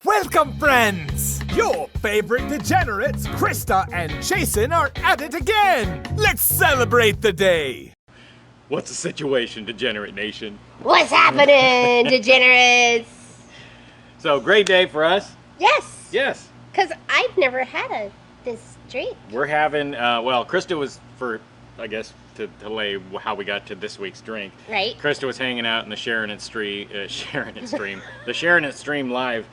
Welcome, friends! Your favorite degenerates, Krista and Jason, are at it again! Let's celebrate the day! What's the situation, Degenerate Nation? What's happening, degenerates? So, great day for us. Yes. Yes. Because I've never had this drink. We're having, well, Krista was for, I guess, to lay how we got to this week's drink. Right. Krista was hanging out in the the Sharon and Stream live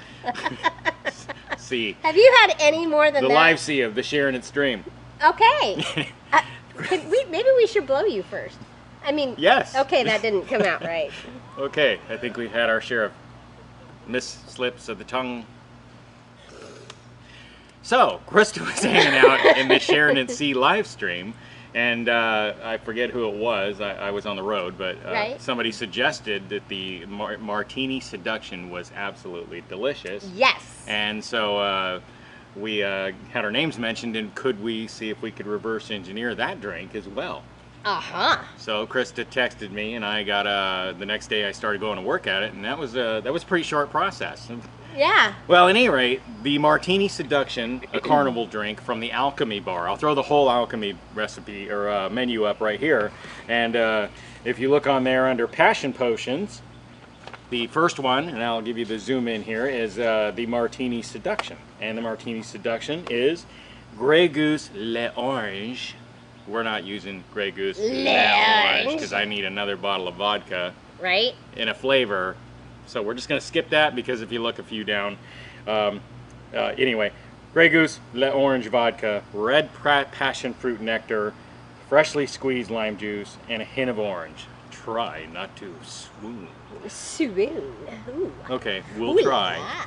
sea. Have you had any more than The that? live sea of the Sharon and Stream. Okay. Maybe we should blow you first. I mean, Yes. Okay, that didn't come out right. Okay, I think we've had our share of misslips of the tongue. So, Krista was hanging out in the Sharon and Sea live stream, and I forget who it was. I was on the road, but Right. somebody suggested that the Martini Seduction was absolutely delicious. Yes. And so we had our names mentioned, and could we see if we could reverse engineer that drink as well? Uh-huh. So Krista texted me, and I got the next day I started going to work at it, and that was a pretty short process. Yeah. Well, at any rate, the Martini Seduction, a carnival drink from the Alchemy Bar. I'll throw the whole Alchemy recipe or menu up right here, and if you look on there under Passion Potions, the first one, and I'll give you the zoom in here, is the Martini Seduction, and the Martini Seduction is Grey Goose L'Orange. We're not using Grey Goose L'Orange because I need another bottle of vodka. Right. In a flavor. So we're just going to skip that because if you look a few down. Anyway, Grey Goose L'Orange vodka, red passion fruit nectar, freshly squeezed lime juice, and a hint of orange. Try not to swoon. Swoon. Ooh. Okay, we'll Ooh, try. yeah.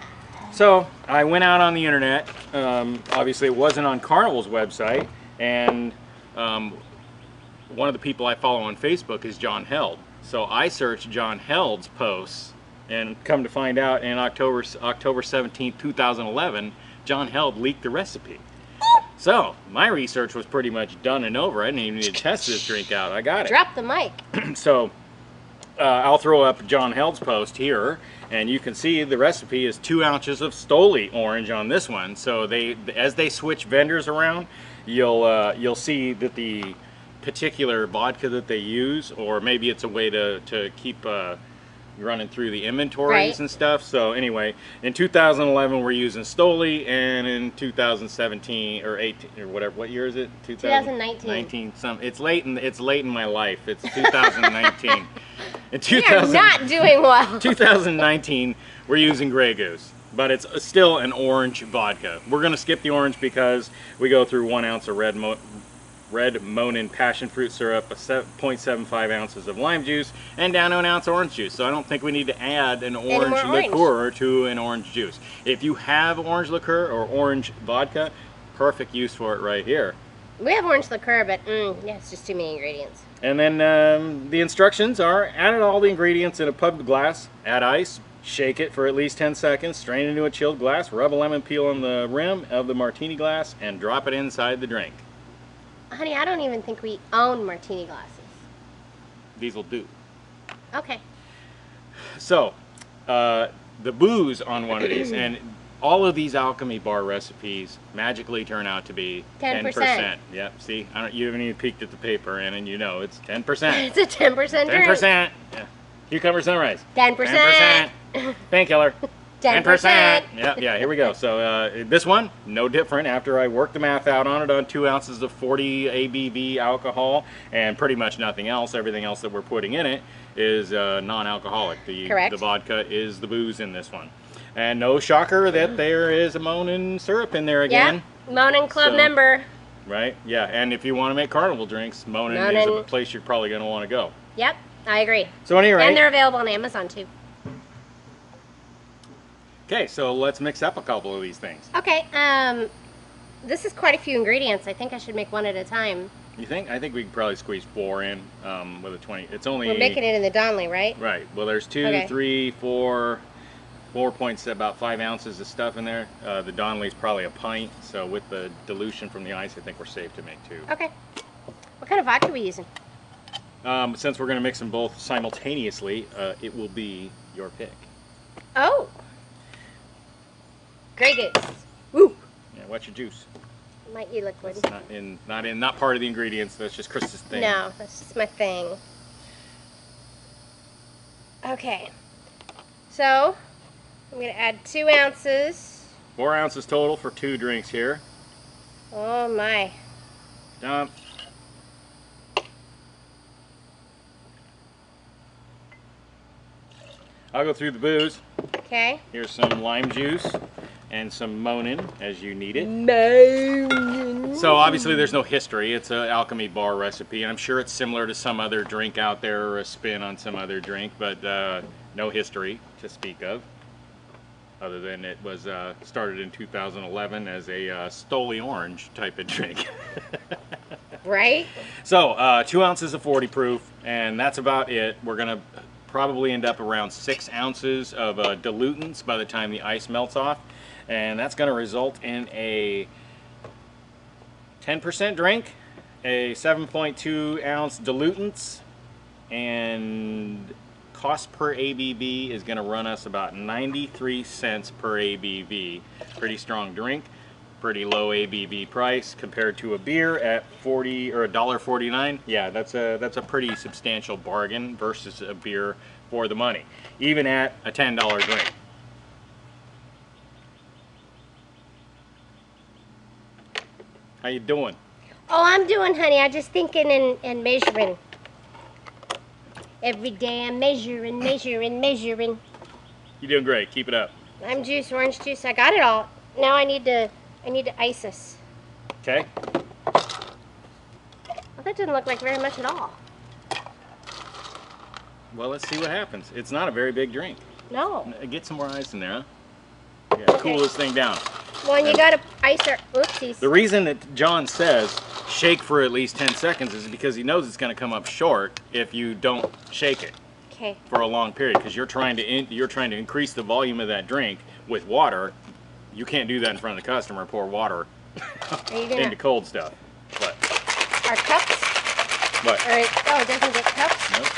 So I went out on the internet. Obviously it wasn't on Carnival's website, and one of the people I follow on Facebook is John Held. So I searched John Held's posts, and come to find out in October 17th, 2011, John Held leaked the recipe. So my research was pretty much done and over. I didn't even need to test this drink out. I got it. Drop the mic. So I'll throw up John Held's post here, and you can see the recipe is 2 ounces of Stoli orange on this one. So as they switch vendors around, you'll see that the particular vodka that they use, or maybe it's a way to keep running through the inventories Right. and stuff. So anyway, in 2011 we're using Stoli, and in 2017 or 18 or whatever, what year is it? 2019. 19 some. It's late in my life. It's 2019. In You're not doing well. 2019 we're using Grey Goose, but it's still an orange vodka. We're going to skip the orange because we go through 1 ounce of red Monin passion fruit syrup, 0.75 ounces of lime juice, and down to 1 ounce orange juice. So I don't think we need to add an orange liqueur to an orange juice. If you have orange liqueur or orange vodka, perfect use for it right here. We have orange liqueur, but yeah, it's just too many ingredients. And then the instructions are: add all the ingredients in a pub glass, add ice, shake it for at least 10 seconds, strain into a chilled glass, rub a lemon peel on the rim of the martini glass, and drop it inside the drink. Honey, I don't even think we own martini glasses. These will do. Okay. So, the booze on one of these, and all of these Alchemy Bar recipes magically turn out to be 10%. Yep, see, you haven't even peeked at the paper, and you know it's 10%. It's a 10% drink. 10%. Yeah. Cucumber sunrise. 10%. Painkiller. 10%. Yeah, here we go. So this one, no different. After I worked the math out on it on 2 ounces of 40 ABV alcohol and pretty much nothing else, everything else that we're putting in it is non-alcoholic. Correct. The vodka is the booze in this one. And no shocker that there is a Monin syrup in there again. Yeah, Monin Club member. Right, yeah, and if you want to make carnival drinks, Monin is a place you're probably going to want to go. Yep, I agree. So anyway. And they're available on Amazon too. Okay, so let's mix up a couple of these things. Okay, this is quite a few ingredients. I think I should make one at a time. You think? I think we could probably squeeze 4 in with a 20. It's only... We're making it in the Donnelly, right? Right. Well, there's 2, 3, 4 points, about 5 ounces of stuff in there. The Donnelly's probably a pint, so with the dilution from the ice, I think we're safe to make 2. Okay. What kind of vodka are we using? Since we're going to mix them both simultaneously, it will be your pick. Oh. Grey Goose. Woo! Yeah, what's your juice? Might be liquid. It's not part of the ingredients. That's just Krista's thing. No, that's just my thing. Okay. So, I'm going to add 2 ounces. 4 ounces total for 2 drinks here. Oh my. Dump. I'll go through the booze. Okay. Here's some lime juice and some Monin as you need it. Monin. So obviously there's no history. It's an Alchemy Bar recipe, and I'm sure it's similar to some other drink out there or a spin on some other drink, but no history to speak of, other than it was started in 2011 as a Stoli Orange type of drink. Right? So 2 ounces of 40 proof, and that's about it. We're gonna probably end up around 6 ounces of dilutants by the time the ice melts off, and that's going to result in a 10% drink, a 7.2 ounce dilutants, and cost per ABV is going to run us about 93 cents per ABV. Pretty strong drink, pretty low ABV price compared to a beer at 40 or $1.49. Yeah, that's a pretty substantial bargain versus a beer for the money, even at a $10 drink. How you doing? Oh, I'm doing, honey. I'm just thinking and measuring. Every day I'm measuring. You're doing great. Keep it up. Lime juice, orange juice. I got it all. Now I need to ice this. Okay. Well, that didn't look like very much at all. Well, let's see what happens. It's not a very big drink. No. Get some more ice in there, huh? Yeah, cool this thing down. Well, and you gotta ice our oopsies. The reason that John says shake for at least 10 seconds is because he knows it's going to come up short if you don't shake it for a long period, because you're trying to increase the volume of that drink with water. You can't do that in front of the customer. Pour water into cold stuff. What? Our cups? What? Oh, it doesn't get cups? Nope.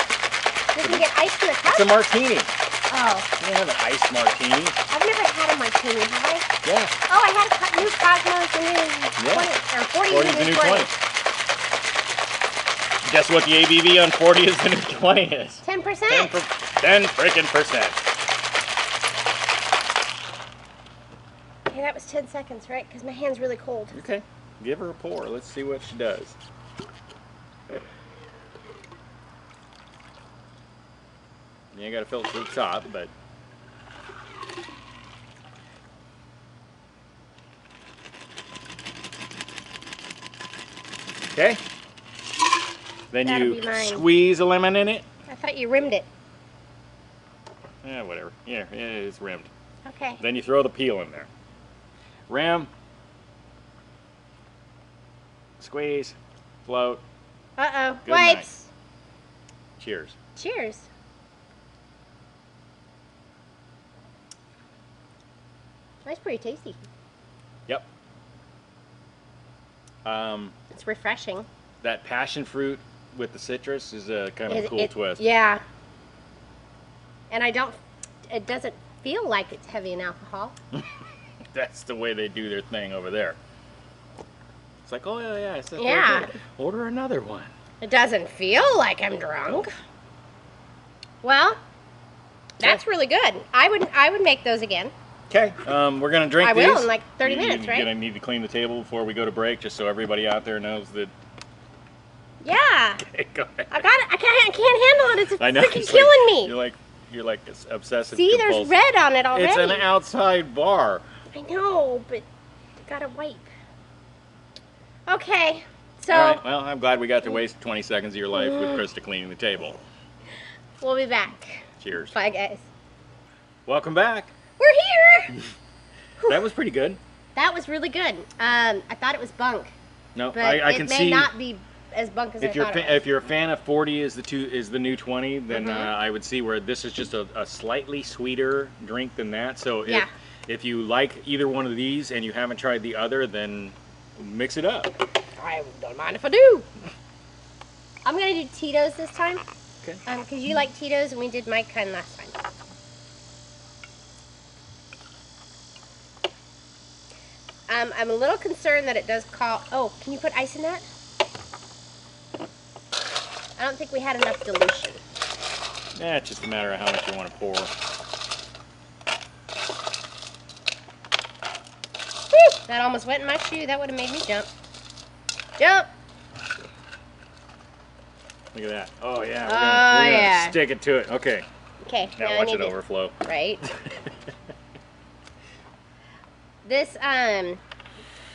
Doesn't get ice in a cup? It's a martini. Oh. You don't have an iced martini. I've never had a martini, have I? Yeah. Oh, I had a new Cosmos, the new 20, or 40 is the new 20. Guess what the ABV on 40 is the new 20 is? 10%. 10 freaking percent. Okay, that was 10 seconds, right? Because my hand's really cold. Okay. Give her a pour. Let's see what she does. You ain't got to fill it to the top, but... Okay. Then you squeeze a lemon in it. I thought you rimmed it. Yeah, whatever. Yeah, it's rimmed. Okay. Then you throw the peel in there. Rim. Squeeze. Float. Uh-oh. Good Wipes. Night. Cheers. Cheers. That's pretty tasty. Yep. It's refreshing. That passion fruit with the citrus is a kind of a cool twist. Yeah. And it doesn't feel like it's heavy in alcohol. That's the way they do their thing over there. It's like, oh yeah, it's yeah. Order another one. It doesn't feel like I'm drunk. Well, that's really good. I would make those again. Okay, we're gonna drink these. I will in like 30 minutes, right? You're gonna need to clean the table before we go to break, just so everybody out there knows that. Yeah. Okay, go ahead. I got it. I can't handle it. It's I know, freaking it's killing me. You're like obsessive. See, compulsive. there's red on it already. It's an outside bar. I know, but gotta wipe. Okay, so. All right. Well, I'm glad we got to waste 20 seconds of your life with Krista cleaning the table. We'll be back. Cheers. Bye, guys. Welcome back. We're here. That was pretty good. That was really good. I thought it was bunk. No, but I can see. It may not be as bunk as I thought it was. If you're a fan of 40 is the new 20, then I would see where this is just a slightly sweeter drink than that. So if you like either one of these and you haven't tried the other, then mix it up. I don't mind if I do. I'm gonna do Tito's this time. Okay. Because you like Tito's and we did my kind last time. I'm a little concerned that it does call. Oh, can you put ice in that? I don't think we had enough dilution. Yeah, it's just a matter of how much you want to pour. Whew, that almost went in my shoe. That would have made me jump. Jump! Look at that. Oh yeah, we're gonna stick it to it. Okay. Okay. Now watch it overflow. Right. This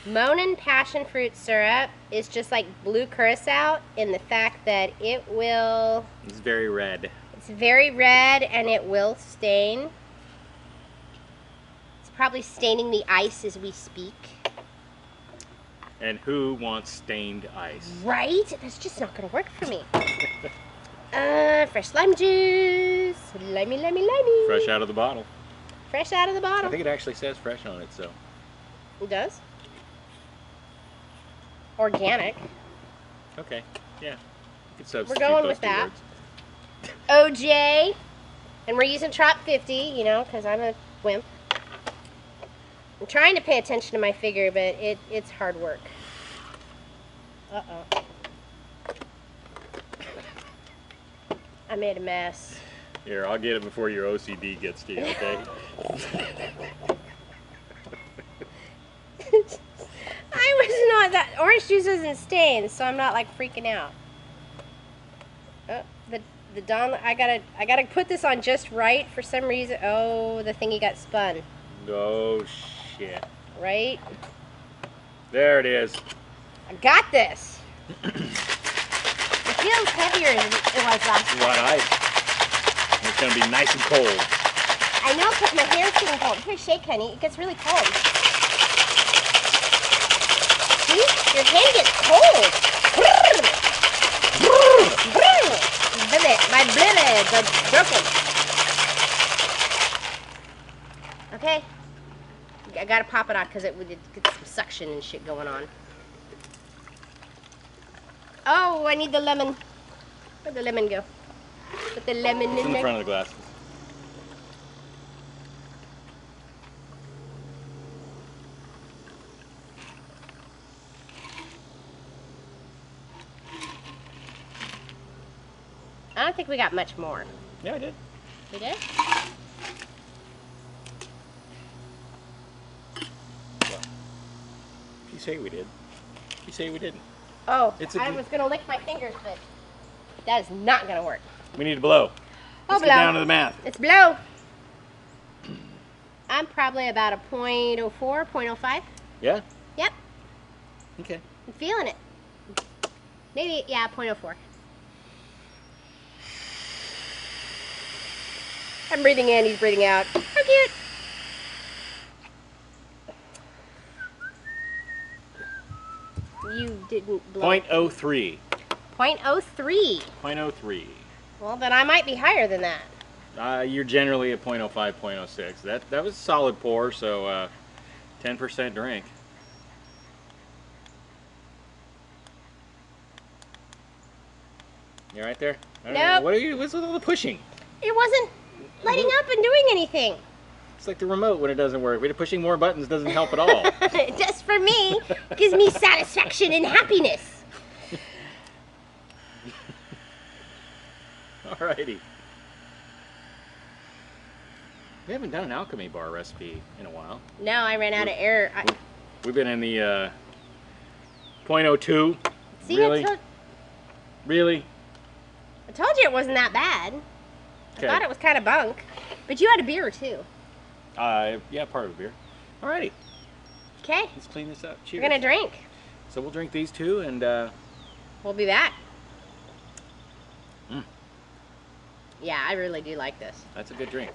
Monin passion fruit syrup is just like blue curacao in the fact that it will. It's very red. It's very red and it will stain. It's probably staining the ice as we speak. And who wants stained ice? Right? That's just not gonna work for me. Fresh lime juice. Limey, limey, limey. Fresh out of the bottle. Fresh out of the bottle. I think it actually says fresh on it, so. It does? Organic. Okay, yeah. You can substitute We're going those with two that. words. OJ. And we're using Trop 50, you know, because I'm a wimp. I'm trying to pay attention to my figure, but it's hard work. Uh-oh. I made a mess. Here, I'll get it before your OCD gets to you, okay? I was not that orange juice isn't stained, so I'm not like freaking out. Oh, the Don, I gotta put this on just right for some reason. Oh, the thingy got spun. Oh shit. Right? There it is. I got this. It feels heavier than it was last A time. lot of ice. And it's gonna be nice and cold. I know, because my hand's getting cold. Here, shake, honey. It gets really cold. See? Your hand gets cold. My blivets are broken. Okay. I gotta pop it out because it gets some suction and shit going on. Oh, I need the lemon. Where'd the lemon go? Put the lemon It's in in there. front of the glasses. I don't think we got much more. Yeah, I did. We did? You say we did. You say we didn't. Oh, It's a I good- was gonna lick my fingers, but that is not gonna work. We need to blow. Oh, Let's blow. get down to the math. It's blow. I'm probably about a 0.04, 0.05. Yeah? Yep, Okay. I'm feeling it. Maybe, yeah, 0.04. I'm breathing in, he's breathing out. How cute. You didn't blow. 0.03. 0.03. 0.03. Well, then I might be higher than that. You're generally at 0.05, 0.06. That was a solid pour, so 10% drink. You right there? I don't know. Nope. What's with all the pushing? It wasn't lighting up and doing anything. It's like the remote when it doesn't work. Pushing more buttons doesn't help at all. Just for me, gives me satisfaction and happiness. Alrighty. We haven't done an Alchemy Bar recipe in a while. No, I ran out of air. We've been in the 0.02. See, Really? I told you it wasn't that bad. Okay. I thought it was kind of bunk. But you had a beer, too. Yeah, part of a beer. Alrighty. Okay, Let's clean this up. Cheers. we're going to drink. So we'll drink these two and We'll be back. Mm. Yeah, I really do like this. that's a good drink.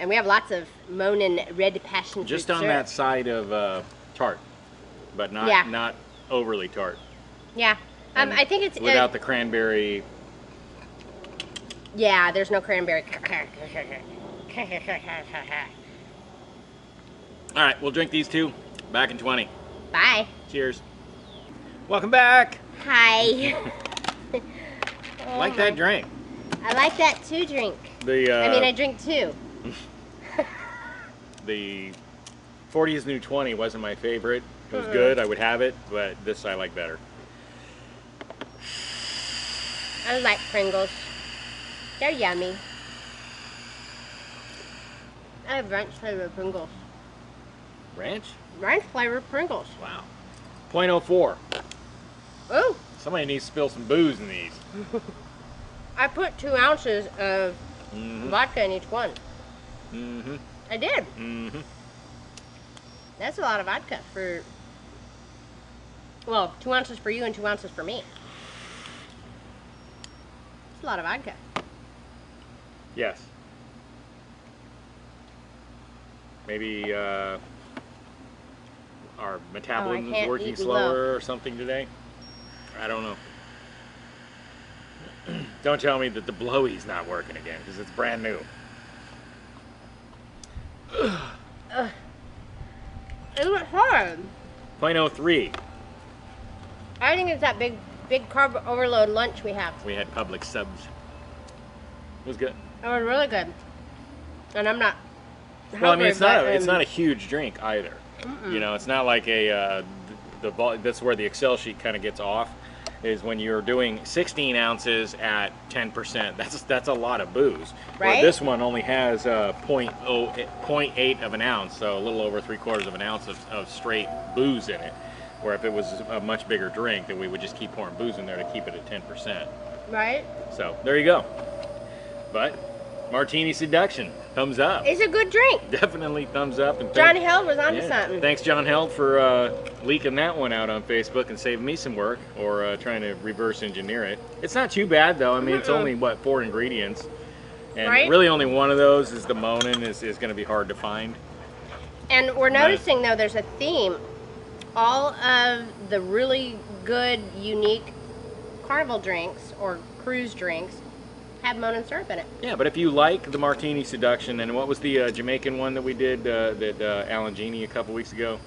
And we have lots of Monin red passion fruit Just on syrup. that side of tart, but not Yeah. not overly tart. Yeah. And I think it's... without the cranberry. Yeah, there's no cranberry. All right, we'll drink these two. Back in 20. Bye. Cheers. Welcome back. Hi. Like that drink. I like that too drink. The I mean, I drink two. the 40 is the new 20 wasn't my favorite. It was good. I would have it, but this I like better. I like Pringles. They're yummy. I have ranch flavored Pringles. Ranch? Ranch flavored Pringles. Wow. 0.04. Ooh. Somebody needs to spill some booze in these. I put 2 ounces of vodka in each one. Mm-hmm. I did. Mm-hmm. That's a lot of vodka for, well, 2 ounces for you and 2 ounces for me. It's a lot of vodka. Yes. Maybe our metabolism is working slower or something today. I don't know. Don't tell me that the blowy's not working again, because it's brand new. It was hard. 0.03. I think it's that big carb overload lunch we have. We had public subs. It was good. It was really good. And I'm not hungry, Well, I mean, it's not but, it's not a huge drink either. You know, it's not like a that's where the Excel sheet kind of gets off. Is when you're doing 16 ounces at 10%. That's a lot of booze. Right. Where this one only has 0.8 of an ounce, so a little over 3/4 of an ounce of straight booze in it. Where if it was a much bigger drink, then we would just keep pouring booze in there to keep it at 10%. Right? So there you go. But Martini Seduction, thumbs up. It's a good drink. Definitely thumbs up. And John Held was onto something. Thanks, John Held, for leaking that one out on Facebook and saving me some work, or trying to reverse engineer it. It's not too bad, though. I mean, it's only, what, 4 ingredients. And really only one of those is the Monin is going to be hard to find. And we're noticing, though, there's a theme. All of the really good, unique carnival drinks or cruise drinks have Monin syrup in it. Yeah, but if you like the Martini Seduction, and what was the Jamaican one that we did, that Alan Genie a couple weeks ago?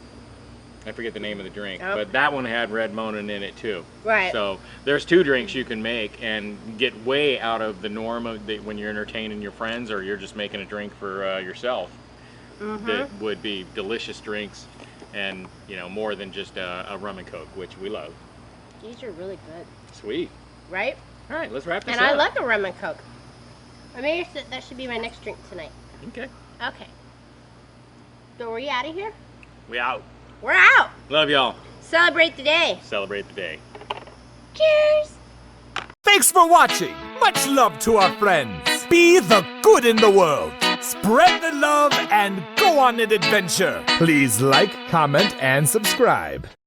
I forget the name of the drink, but that one had red Monin in it too. Right. So there's 2 drinks you can make and get way out of the norm of when you're entertaining your friends or you're just making a drink for yourself. That would be delicious drinks, and you know, more than just a rum and coke, which we love. These are really good. Sweet. Right? All right, let's wrap this And up. I love the rum and coke. I mean, that should be my next drink tonight. Okay. Okay. So are we out of here? We out. We're out. Love y'all. Celebrate the day. Celebrate the day. Cheers. Thanks for watching. Much love to our friends. Be the good in the world. Spread the love and go on an adventure. Please like, comment, and subscribe.